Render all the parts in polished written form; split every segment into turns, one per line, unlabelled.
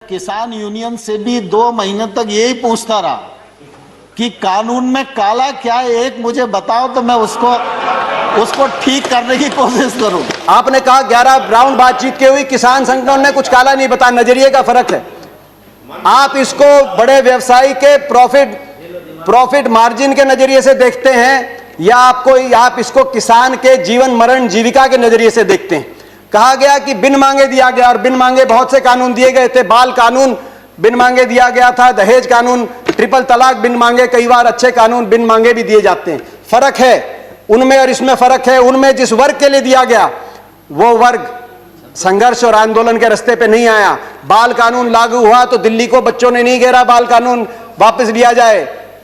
किसान यूनियन से भी 2 महीने तक यही पूछता रहा कि कानून में काला क्या है, एक मुझे बताओ तो मैं उसको ठीक करने की कोशिश करूं।
आपने कहा 11 राउंड बातचीत की हुई, किसान संगठनों ने कुछ काला नहीं बताया, नजरिए का फर्क है। आप इसको बड़े व्यवसायी के प्रॉफिट मार्जिन के नजरिए से देखते हैं या आप इसको किसान के जीवन मरण जीविका के नजरिए से देखते हैं। कहा गया कि बिन मांगे दिया गया, और बिन मांगे बहुत से कानून दिए गए थे। बाल कानून बिन मांगे दिया गया था, दहेज कानून, ट्रिपल तलाक बिन मांगे, कई बार अच्छे कानून बिन मांगे भी दिए जाते हैं। फर्क है उनमें और इसमें फर्क है। उनमें जिस वर्ग के लिए दिया गया वो वर्ग संघर्ष और आंदोलन के रास्ते पे नहीं आया। बाल कानून लागू हुआ तो दिल्ली को बच्चों ने नहीं घेरा बाल कानून वापस लिया जाए।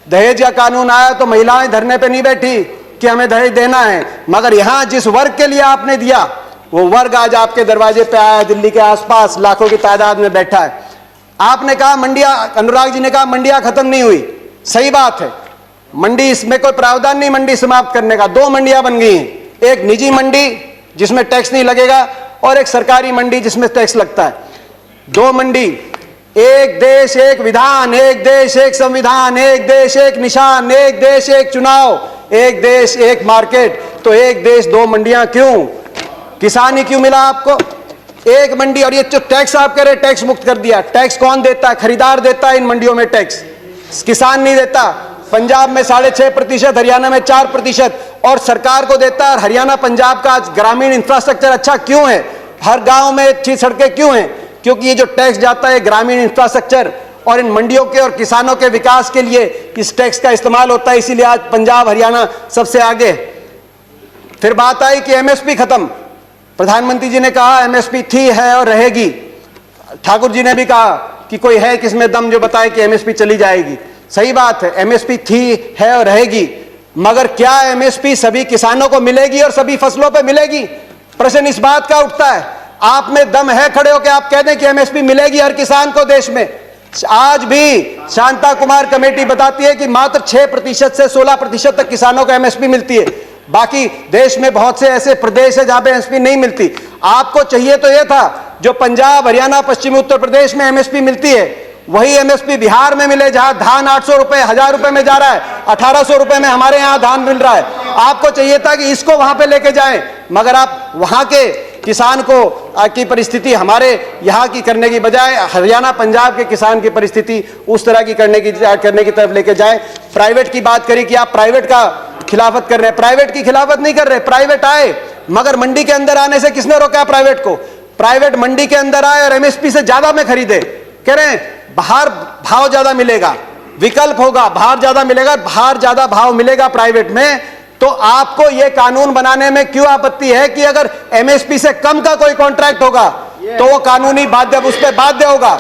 दहेज का कानून आया तो महिलाएं धरने पे नहीं बैठी कि हमें दहेज देना है। मगर यहां जिस वर्ग के लिए आपने दिया वो वर्ग आज आपके दरवाजे पे आया, दिल्ली के आसपास लाखों की तादाद में बैठा है। आपने कहा मंडियां, अनुराग जी ने कहा मंडियां खत्म नहीं हुई, सही बात है। मंडी, इसमें कोई प्रावधान नहीं मंडी समाप्त करने का। 2 मंडियां बन गई हैं, एक निजी मंडी जिसमें टैक्स नहीं लगेगा और एक सरकारी मंडी जिसमें टैक्स लगता है। 2 मंडी, एक देश एक विधान, एक देश एक संविधान, एक देश एक निशान, एक देश एक चुनाव, एक देश एक मार्केट। तो एक देश 2 मंडियां क्यों? किसान ही क्यों मिला आपको? एक मंडी। और ये जो टैक्स आप कह रहे टैक्स मुक्त कर दिया, टैक्स कौन देता है? खरीदार देता है इन मंडियों में टैक्स, किसान नहीं देता। पंजाब में 6.5%, हरियाणा में 4% और सरकार को देता है। हरियाणा पंजाब का ग्रामीण इंफ्रास्ट्रक्चर अच्छा क्यों है? हर गांव में अच्छी सड़कें क्यों हैं? क्योंकि ये जो टैक्स जाता है ग्रामीण इंफ्रास्ट्रक्चर और इन मंडियों के और किसानों के विकास के लिए इस टैक्स का इस्तेमाल होता है। इसीलिए आज पंजाब हरियाणा सबसे आगे। फिर बात आई कि एमएसपी खत्म। प्रधानमंत्री जी ने कहा एमएसपी थी, है और रहेगी। ठाकुर जी ने भी कहा कि कोई है किसमें दम जो बताए कि एमएसपी चली जाएगी। सही बात है, एमएसपी थी, है और रहेगी। मगर क्या एमएसपी सभी किसानों को मिलेगी और सभी फसलों पे मिलेगी? प्रश्न इस बात का उठता है। आप में दम है खड़े होकर आप कह दें कि एमएसपी मिलेगी हर किसान को देश में? आज भी शांता कुमार कमेटी बताती है कि मात्र 6% से 16% तक किसानों को एमएसपी मिलती है। बाकी देश में बहुत से ऐसे प्रदेश है जहां पे एमएसपी नहीं मिलती। आपको चाहिए तो यह था जो पंजाब, हरियाणा, पश्चिमी उत्तर प्रदेश में एमएसपी मिलती है वही एमएसपी बिहार में मिले, जहां धान 800 रुपए, 1000 रुपए में जा रहा है, 1800 रुपए में हमारे यहां धान मिल रहा है। आपको चाहिए था कि इसको वहां पे लेके जाएं, मगर आप वहां के किसान को की परिस्थिति हमारे यहाँ की करने की बजाय हरियाणा पंजाब के किसान की परिस्थिति उस तरह की करने की तरफ लेके जाए। प्राइवेट की बात करी कि आप प्राइवेट का खिलाफत कर रहे हैं। प्राइवेट की खिलाफत नहीं कर रहे, प्राइवेट आए, मगर मंडी के अंदर आने से किसने रोका प्राइवेट को? प्राइवेट मंडी के अंदर आए और एमएसपी से ज्यादा में खरीदे। कह रहे हैं बाहर भाव ज्यादा मिलेगा, विकल्प होगा, बाहर ज्यादा मिलेगा, बाहर ज्यादा भाव मिलेगा प्राइवेट में। तो आपको यह कानून बनाने में क्यों आपत्ति है कि अगर एमएसपी से कम का कोई कॉन्ट्रैक्ट होगा तो वो कानूनी बाध्य, उस पर बाध्य होगा।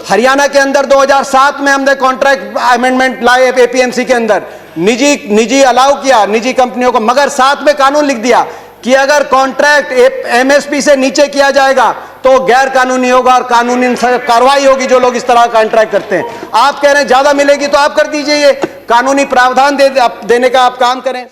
हरियाणा के अंदर 2007 में हमने कॉन्ट्रैक्ट अमेंडमेंट लाए एपीएमसी के अंदर, निजी अलाउ किया निजी कंपनियों को, मगर साथ में कानून लिख दिया कि अगर कॉन्ट्रैक्ट एमएसपी से नीचे किया जाएगा तो गैर कानूनी होगा और कानूनी कार्रवाई होगी जो लोग इस तरह का कॉन्ट्रैक्ट करते हैं। आप कह रहे हैं ज्यादा मिलेगी तो आप कर दीजिए, ये कानूनी प्रावधान देने का आप काम करें।